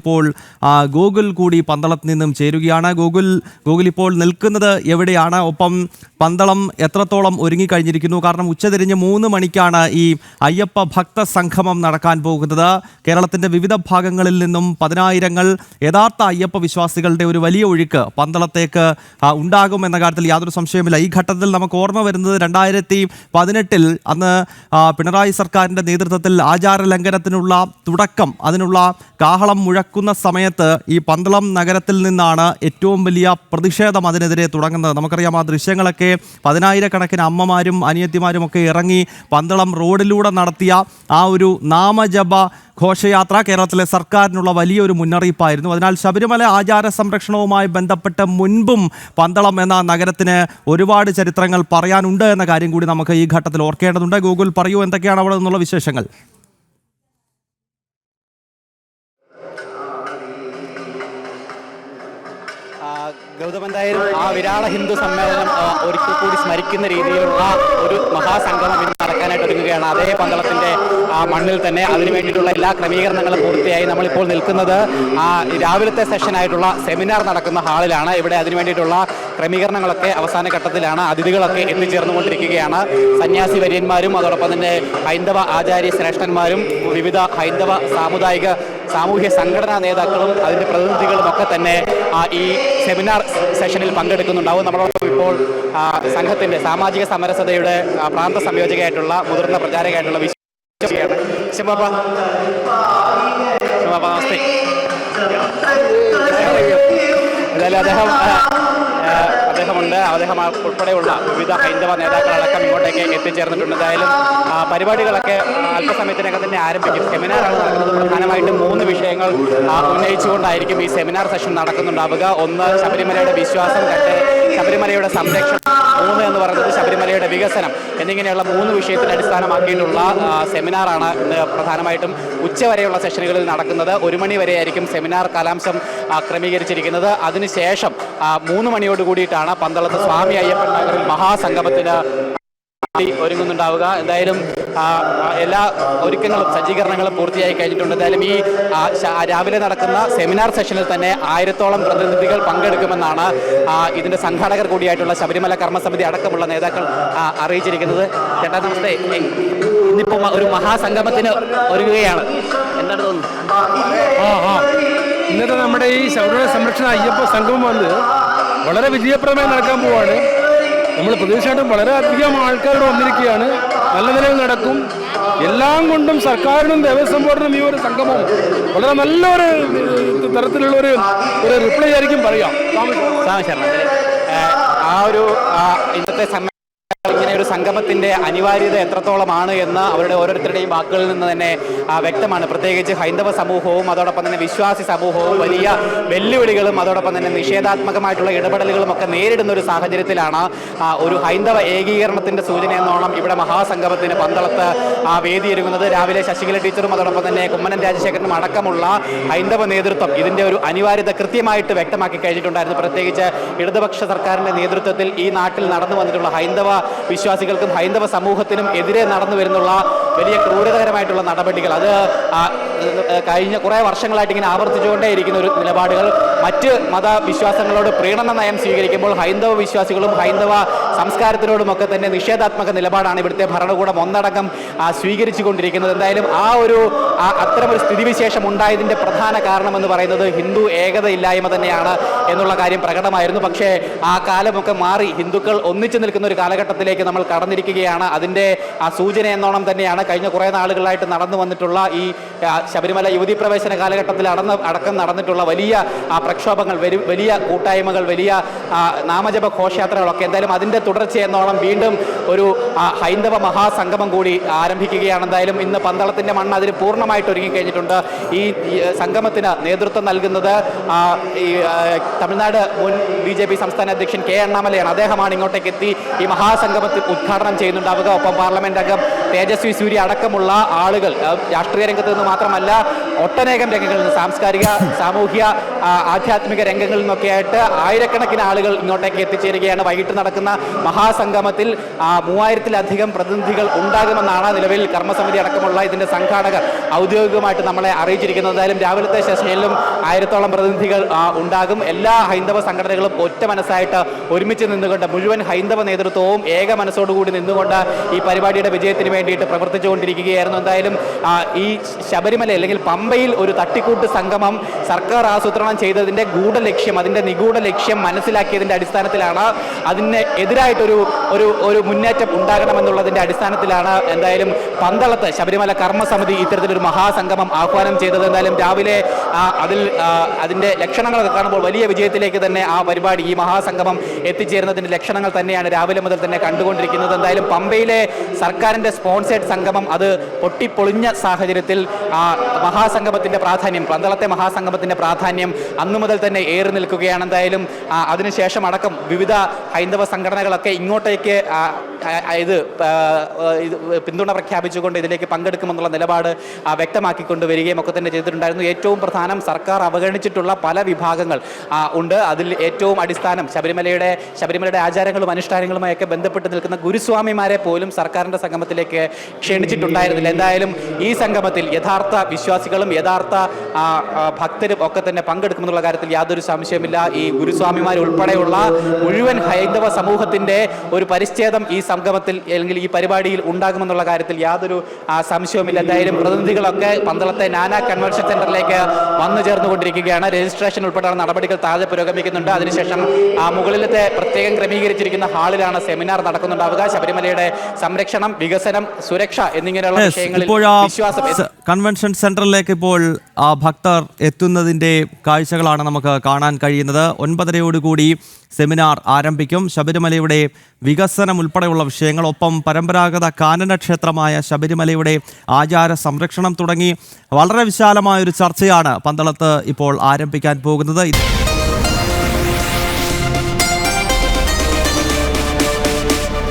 ഇപ്പോൾ ഗോകുൽ കൂടി പന്തളത്ത് നിന്നും ചേരുകയാണ്. ഗോകുൽ ഇപ്പോൾ നിൽക്കുന്നത് എവിടെയാണ്? ഒപ്പം പന്തളം എത്രത്തോളം ഒരുങ്ങിക്കഴിഞ്ഞിരിക്കുന്നു? കാരണം ഉച്ചതിരിഞ്ഞ് 3 മണിക്കാണ് ഈ അയ്യപ്പ ഭക്ത സംഗമം നടക്കാൻ പോകുന്നത്. കേരളത്തിന്റെ വിവിധ ഭാഗങ്ങളിൽ നിന്നും പതിനായിരങ്ങൾ യഥാർത്ഥ അയ്യപ്പ വിശ്വാസികളുടെ ഒരു വലിയ ഒഴുക്ക് പന്തളത്തേക്ക് ഉണ്ടാകുമെന്ന കാര്യത്തിൽ യാതൊരു സംശയമില്ല. ഈ ഘട്ടത്തിൽ നമുക്ക് ഓർമ്മ വരുന്നത് 2018 അന്ന് പിണറായി സർക്കാരിന്റെ നേതൃത്വത്തിൽ ആചാര ലംഘനത്തിനുള്ള തുടക്കം, അതിനുള്ള കാഹളം മുഴക്കുന്ന സമയത്ത് ഈ പന്തളം നഗരത്തിൽ നിന്നാണ് ഏറ്റവും വലിയ പ്രതിഷേധം അതിനെതിരെ തുടങ്ങുന്നത്. നമുക്കറിയാം, ആ ദൃശ്യങ്ങളൊക്കെ പതിനായിരക്കണക്കിന് അമ്മമാരും അനിയത്തിമാരും ഒക്കെ ഇറങ്ങി പന്തളം റോഡിലൂടെ നടത്തിയ ആ ഒരു നാമജപ ഘോഷയാത്ര കേരളത്തിലെ സർക്കാരിനുള്ള വലിയൊരു മുന്നറിയിപ്പായിരുന്നു. അതിനാൽ ശബരിമല ആചാര സംരക്ഷണവുമായി ബന്ധപ്പെട്ട് മുൻപും പന്തളം എന്ന നഗരത്തിന് ഒരുപാട് ചരിത്രങ്ങൾ പറയാനുണ്ട് എന്ന കാര്യം കൂടി നമുക്ക് ഈ ഘട്ടത്തിൽ ഓർക്കേണ്ടതുണ്ട്. ഗൂഗിൾ പറയൂ, എന്തൊക്കെയാണ് അവിടെ നിന്നുള്ള വിശേഷങ്ങൾ? ഗൗതം, എന്തായാലും ആ വിരാള ഹിന്ദു സമ്മേളനം ഒരിക്കൽ കൂടി സ്മരിക്കുന്ന രീതിയിലുള്ള ഒരു മഹാസംഗമം ഇന്ന് നടക്കാനായിട്ട് ഒരുങ്ങുകയാണ്. അതേ പന്തളത്തിന്റെ മണ്ണിൽ തന്നെ അതിനു വേണ്ടിയിട്ടുള്ള എല്ലാ ക്രമീകരണങ്ങളും പൂർത്തിയായി. നമ്മളിപ്പോൾ നിൽക്കുന്നത് രാവിലത്തെ സെഷനായിട്ടുള്ള സെമിനാർ നടക്കുന്ന ഹാളിലാണ്. ഇവിടെ അതിനു വേണ്ടിയിട്ടുള്ള ക്രമീകരണങ്ങളൊക്കെ അവസാന ഘട്ടത്തിലാണ്. അതിഥികളൊക്കെ എത്തിച്ചേർന്നുകൊണ്ടിരിക്കുകയാണ്. സന്യാസി വര്യന്മാരും അതോടൊപ്പം തന്നെ ഹൈന്ദവ ആചാര്യ ശ്രേഷ്ഠന്മാരും വിവിധ ഹൈന്ദവ സാമൂഹ്യ സംഘടനാ നേതാക്കളും അതിൻ്റെ പ്രതിനിധികളും ഒക്കെ തന്നെ ഈ സെമിനാർ സെഷനിൽ പങ്കെടുക്കുന്നുണ്ടാവും. നമ്മളോടൊപ്പം ഇപ്പോൾ സംഘത്തിൻ്റെ സാമാജിക സമരസതയുടെ പ്രാന്ത സംയോജകയായിട്ടുള്ള മുതിർന്ന പ്രചാരകയായിട്ടുള്ള വിശ്വസിയാണ്. നമസ്തേ. എന്തായാലും അദ്ദേഹം ഉൾപ്പെടെയുള്ള വിവിധ ഹൈന്ദവ നേതാക്കളടക്കം ഇങ്ങോട്ടേക്ക് എത്തിച്ചേർന്നിട്ടുണ്ട്. എന്തായാലും പരിപാടികളൊക്കെ അല്പസമയത്തിനകം തന്നെ ആരംഭിക്കും. സെമിനാറാണ് നടക്കുന്നത്. പ്രധാനമായിട്ടും 3 വിഷയങ്ങൾ ഉന്നയിച്ചുകൊണ്ടായിരിക്കും ഈ സെമിനാർ സെഷൻ നടക്കുന്നുണ്ടാവുക. 1 ശബരിമലയുടെ വിശ്വാസം, 2 ശബരിമലയുടെ സംരക്ഷണം, 3 എന്ന് പറയുന്നത് ശബരിമലയുടെ വികസനം എന്നിങ്ങനെയുള്ള 3 വിഷയത്തിൽ അടിസ്ഥാനമാക്കിയിട്ടുള്ള സെമിനാറാണ് ഇന്ന് പ്രധാനമായിട്ടും ഉച്ചവരെയുള്ള സെഷനുകളിൽ നടക്കുന്നത്. 1 മണി വരെയായിരിക്കും സെമിനാർ കാലാംശം ക്രമീകരിച്ചിരിക്കുന്നത്. അതിനുശേഷം 3 മണിയോട് കൂടിയിട്ടാണ് പന്തളത്ത് സ്വാമി അയ്യപ്പൻ നഗറിൽ മഹാസംഗമത്തിന് ഒരുങ്ങുന്നുണ്ടാവുക. എന്തായാലും എല്ലാ ഒരുക്കങ്ങളും സജ്ജീകരണങ്ങളും പൂർത്തിയായി കഴിഞ്ഞിട്ടുണ്ട്. എന്തായാലും ഈ രാവിലെ നടക്കുന്ന സെമിനാർ സെഷനിൽ തന്നെ 1000ഓളം പ്രതിനിധികൾ പങ്കെടുക്കുമെന്നാണ് ഇതിന്റെ സംഘാടകർ കൂടിയായിട്ടുള്ള ശബരിമല കർമ്മസമിതി അടക്കമുള്ള നേതാക്കൾ അറിയിച്ചിരിക്കുന്നത്. ചേട്ടാ നമസ്തേ. ഇന്നിപ്പോൾ ഒരു മഹാസംഗമത്തിന് ഒരുങ്ങുകയാണ്, എന്താണ് തോന്നുന്നത്? ഇന്നത്തെ നമ്മുടെ ഈ ശബരിമല സംരക്ഷണ അയ്യപ്പ സംഗമം വന്ന് വളരെ വിജയപ്രദമായി നടക്കാൻ പോവാണ്. നമ്മൾ പ്രതീക്ഷയായിട്ടും വളരെയധികം ആൾക്കാരോട് വന്നിരിക്കുകയാണ്. നല്ല നിലയിൽ നടക്കും. എല്ലാം കൊണ്ടും സർക്കാരിനും ദേവസ്വം ബോർഡിനും ഈ ഒരു സംഗമം വളരെ നല്ലൊരു തരത്തിലുള്ള ഒരു റിപ്ലൈ ആയിരിക്കും പറയാം. ഇന്നത്തെ ഇങ്ങനെ ഒരു സംഗമത്തിന്റെ അനിവാര്യത എത്രത്തോളമാണ് എന്ന് അവരുടെ ഓരോരുത്തരുടെയും വാക്കുകളിൽ നിന്ന് തന്നെ വ്യക്തമാണ്. പ്രത്യേകിച്ച് ഹൈന്ദവ സമൂഹവും അതോടൊപ്പം തന്നെ വിശ്വാസി സമൂഹവും വലിയ വെല്ലുവിളികളും അതോടൊപ്പം തന്നെ നിഷേധാത്മകമായിട്ടുള്ള ഇടപെടലുകളും ഒക്കെ നേരിടുന്ന ഒരു സാഹചര്യത്തിലാണ് ഒരു ഹൈന്ദവ ഏകീകരണത്തിന്റെ സൂചന എന്നോണം ഇവിടെ മഹാസംഗമത്തിന് പന്തളത്ത് വേദിയൊരുങ്ങുന്നത്. രാവിലെ ശശികല ടീച്ചറും അതോടൊപ്പം തന്നെ കുമ്മനം രാജശേഖരനും അടക്കമുള്ള ഹൈന്ദവ നേതൃത്വം ഇതിന്റെ ഒരു അനിവാര്യത കൃത്യമായിട്ട് വ്യക്തമാക്കി കഴിഞ്ഞിട്ടുണ്ടായിരുന്നു. പ്രത്യേകിച്ച് ഇടതുപക്ഷ സർക്കാരിന്റെ നേതൃത്വത്തിൽ ഈ നാട്ടിൽ നടന്നു വന്നിട്ടുള്ള ഹൈന്ദവ വിശ്വാസികൾക്കും ഹൈന്ദവ സമൂഹത്തിനും എതിരെ നടന്നു വരുന്നുള്ള വലിയ ക്രൂരതകരമായിട്ടുള്ള നടപടികൾ, അത് കഴിഞ്ഞ കുറേ വർഷങ്ങളായിട്ട് ഇങ്ങനെ ആവർത്തിച്ചുകൊണ്ടേയിരിക്കുന്ന ഒരു നിലപാടുകൾ, മറ്റ് മതവിശ്വാസങ്ങളോട് പ്രീണന നയം സ്വീകരിക്കുമ്പോൾ ഹൈന്ദവ വിശ്വാസികളും ഹൈന്ദവ സംസ്കാരത്തിനോടുമൊക്കെ തന്നെ നിഷേധാത്മക നിലപാടാണ് ഇവിടുത്തെ ഭരണകൂടം ഒന്നടങ്കം സ്വീകരിച്ചു കൊണ്ടിരിക്കുന്നത്. എന്തായാലും അത്തരമൊരു സ്ഥിതിവിശേഷം ഉണ്ടായതിൻ്റെ പ്രധാന കാരണമെന്ന് പറയുന്നത് ഹിന്ദു ഏകത ഇല്ലായ്മ തന്നെയാണ് എന്നുള്ള കാര്യം പ്രകടമായിരുന്നു. പക്ഷേ ആ കാലമൊക്കെ മാറി ഹിന്ദുക്കൾ ഒന്നിച്ചു നിൽക്കുന്ന ഒരു കാലഘട്ടത്തിലേക്ക് നമ്മൾ കടന്നിരിക്കുകയാണ്. അതിൻ്റെ സൂചന എന്നോണം തന്നെയാണ് കഴിഞ്ഞ കുറേ നാളുകളായിട്ട് നടന്നു വന്നിട്ടുള്ള ഈ ശബരിമല യുവതി പ്രവേശന കാലഘട്ടത്തിൽ അടക്കം നടന്നിട്ടുള്ള വലിയ പ്രക്ഷോഭങ്ങൾ, വലിയ കൂട്ടായ്മകൾ, വലിയ നാമജപ ഘോഷയാത്രകളൊക്കെ. എന്തായാലും അതിൻ്റെ തുടർച്ചയെന്നോണം വീണ്ടും ഒരു ഹൈന്ദവ മഹാസംഗമം കൂടി ആരംഭിക്കുകയാണ്. എന്തായാലും ഇന്ന് പന്തളത്തിൻ്റെ മണ്ണ് അതിന് പൂർണ്ണമായിട്ട് ഒരുങ്ങിക്കഴിഞ്ഞിട്ടുണ്ട്. ഈ സംഗമത്തിന് നേതൃത്വം നൽകുന്നത് ഈ തമിഴ്നാട് മുൻ BJP സംസ്ഥാന അധ്യക്ഷൻ K. അണ്ണാമലയാണ്. അദ്ദേഹമാണ് ഇങ്ങോട്ടേക്ക് എത്തി ഈ മഹാസംഗമത്തിൽ ഉദ്ഘാടനം ചെയ്യുന്നുണ്ടാവുക. ഒപ്പം പാർലമെന്റ് അംഗം തേജസ്വി സൂര്യ അടക്കമുള്ള ആളുകൾ രാഷ്ട്രീയ രംഗത്ത് നിന്ന് മാത്രമല്ല ഒട്ടനേകം രംഗങ്ങളിൽ നിന്ന് സാംസ്കാരിക സാമൂഹ്യ ആധ്യാത്മിക രംഗങ്ങളിൽ നിന്നൊക്കെയായിട്ട് ആയിരക്കണക്കിന് ആളുകൾ ഇങ്ങോട്ടേക്ക് എത്തിച്ചേരുകയാണ്. വൈകിട്ട് നടക്കുന്ന മഹാസംഗമത്തിൽ 3000-ലധികം പ്രതിനിധികൾ ഉണ്ടാകുമെന്നാണ് നിലവിൽ കർമ്മസമിതി അടക്കമുള്ള ഇതിന്റെ സംഘാടകർ ഔദ്യോഗികമായിട്ട് നമ്മളെ അറിയിച്ചിരിക്കുന്നത്. എന്തായാലും രാവിലത്തെ സെഷനിലും 1000-ഓളം പ്രതിനിധികൾ ഉണ്ടാകും. എല്ലാ ഹൈന്ദവ സംഘടനകളും ഒറ്റ മനസ്സായിട്ട് ഒരുമിച്ച് നിന്നുകൊണ്ട് മുഴുവൻ ഹൈന്ദവ നേതൃത്വവും ഏക മനസ്സോടുകൂടി നിന്നുകൊണ്ട് ഈ പരിപാടിയുടെ വിജയത്തിന് വേണ്ടിയിട്ട് പ്രവർത്തിച്ചുകൊണ്ടിരിക്കുകയായിരുന്നു. എന്തായാലും ഈ ശബരിമല അല്ലെങ്കിൽ പമ്പയിൽ ഒരു തട്ടിക്കൂട്ട് സംഗമം സർക്കാർ ആസൂത്രണം ചെയ്തതിന്റെ ഗൂഢലക്ഷ്യം, അതിന്റെ നിഗൂഢ ലക്ഷ്യം മനസ്സിലാക്കിയതിന്റെ അടിസ്ഥാനത്തിലാണ് അതിന് എതിരായിട്ടൊരു ഒരു മുന്നേറ്റം ഉണ്ടാകണമെന്നുള്ളതിന്റെ അടിസ്ഥാനത്തിലാണ് എന്തായാലും പന്തളത്ത് ശബരിമല കർമ്മസമിതി ഇത്തരത്തിലൊരു മഹാസംഗമം ആഹ്വാനം ചെയ്തത്. എന്തായാലും രാവിലെ അതിന്റെ ലക്ഷണങ്ങളൊക്കെ കാണുമ്പോൾ വലിയ വിജയത്തിലേക്ക് തന്നെ ആ പരിപാടി, ഈ മഹാസംഗമം എത്തിച്ചേരുന്നതിന്റെ ലക്ഷണങ്ങൾ തന്നെയാണ് രാവിലെ മുതൽ തന്നെ കണ്ടുകൊണ്ടിരിക്കുന്നത്. എന്തായാലും പമ്പയിലെ സർക്കാരിന്റെ സ്പോൺസേഡ് സംഗമം അത് പൊട്ടിപ്പൊളിഞ്ഞ സാഹചര്യത്തിൽ മഹാസംഗമത്തിന്റെ പ്രാധാന്യം, പന്തളത്തെ മഹാസംഗമത്തിന്റെ പ്രാധാന്യം അന്നു മുതൽ തന്നെ ഏറി നിൽക്കുകയാണ്. എന്തായാലും അതിനുശേഷം അടക്കം വിവിധ ഹൈന്ദവ സംഘടനകളൊക്കെ ഇങ്ങോട്ടേക്ക് ഇത് പിന്തുണ പ്രഖ്യാപിച്ചുകൊണ്ട് ഇതിലേക്ക് പങ്കെടുക്കുമെന്നുള്ള നിലപാട് വ്യക്തമാക്കിക്കൊണ്ട് വരികയും ഒക്കെ തന്നെ ചെയ്തിട്ടുണ്ടായിരുന്നു. ഏറ്റവും പ്രധാനം, സർക്കാർ അവഗണിച്ചിട്ടുള്ള പല വിഭാഗങ്ങൾ ഉണ്ട്. അതിൽ ഏറ്റവും അടിസ്ഥാനം ശബരിമലയുടെ ആചാരങ്ങളും അനുഷ്ഠാനങ്ങളുമായൊക്കെ ബന്ധപ്പെട്ട് നിൽക്കുന്ന ഗുരുസ്വാമിമാരെ പോലും സർക്കാരിന്റെ സംഗമത്തിലേക്ക് ക്ഷണിച്ചിട്ടുണ്ടായിരുന്നില്ല. എന്തായാലും ഈ സംഗമത്തിൽ യഥാർത്ഥ വിശ്വാസികളും യഥാർത്ഥ ഭക്തരും ഒക്കെ തന്നെ പങ്കെടുക്കുമെന്നുള്ള കാര്യത്തിൽ യാതൊരു സംശയമില്ല. ഈ ഗുരുസ്വാമിമാർ ഉൾപ്പെടെയുള്ള മുഴുവൻ ഹൈന്ദവ സമൂഹത്തിന്റെ ഒരു പരിച്ഛേദം ഈ സംഗമത്തിൽ അല്ലെങ്കിൽ ഈ പരിപാടിയിൽ ഉണ്ടാകുമെന്നുള്ള കാര്യത്തിൽ യാതൊരു സംശയവുമില്ല. എന്തായാലും പ്രതിനിധികളൊക്കെ പന്തളത്തെ നാനാ കൺവെൻഷൻ സെന്ററിലേക്ക് വന്നു ചേർന്നുകൊണ്ടിരിക്കുകയാണ്. രജിസ്ട്രേഷൻ ഉൾപ്പെടെയുള്ള നടപടികൾ താഴെ പുരോഗമിക്കുന്നുണ്ട്. അതിനുശേഷം മുകളിലത്തെ പ്രത്യേകം ക്രമീകരിച്ചിരിക്കുന്ന ഹാളിലാണ് സെമിനാർ നടക്കുന്നുണ്ടാവുക. ശബരിമലയുടെ സംരക്ഷണം, വികസനം, സുരക്ഷ എന്നിങ്ങനെയുള്ള വിഷയങ്ങളിൽ വിശ്വാസം. കൺവെൻഷൻ സെന്ററിലേക്ക് ഇപ്പോൾ ഭക്തർ എത്തുന്നതിന്റെ കാഴ്ചകളാണ് നമുക്ക് കാണാൻ കഴിയുന്നത്. 9:30 സെമിനാർ ആരംഭിക്കും. ശബരിമലയുടെ വികസനം ഉൾപ്പെടെയുള്ള വിഷയങ്ങൾ, ഒപ്പം പരമ്പരാഗത കാനന ക്ഷേത്രമായ ശബരിമലയുടെ ആചാര സംരക്ഷണം തുടങ്ങി വളരെ വിശാലമായൊരു ചർച്ചയാണ് പന്തളത്ത് ഇപ്പോൾ ആരംഭിക്കാൻ പോകുന്നത്.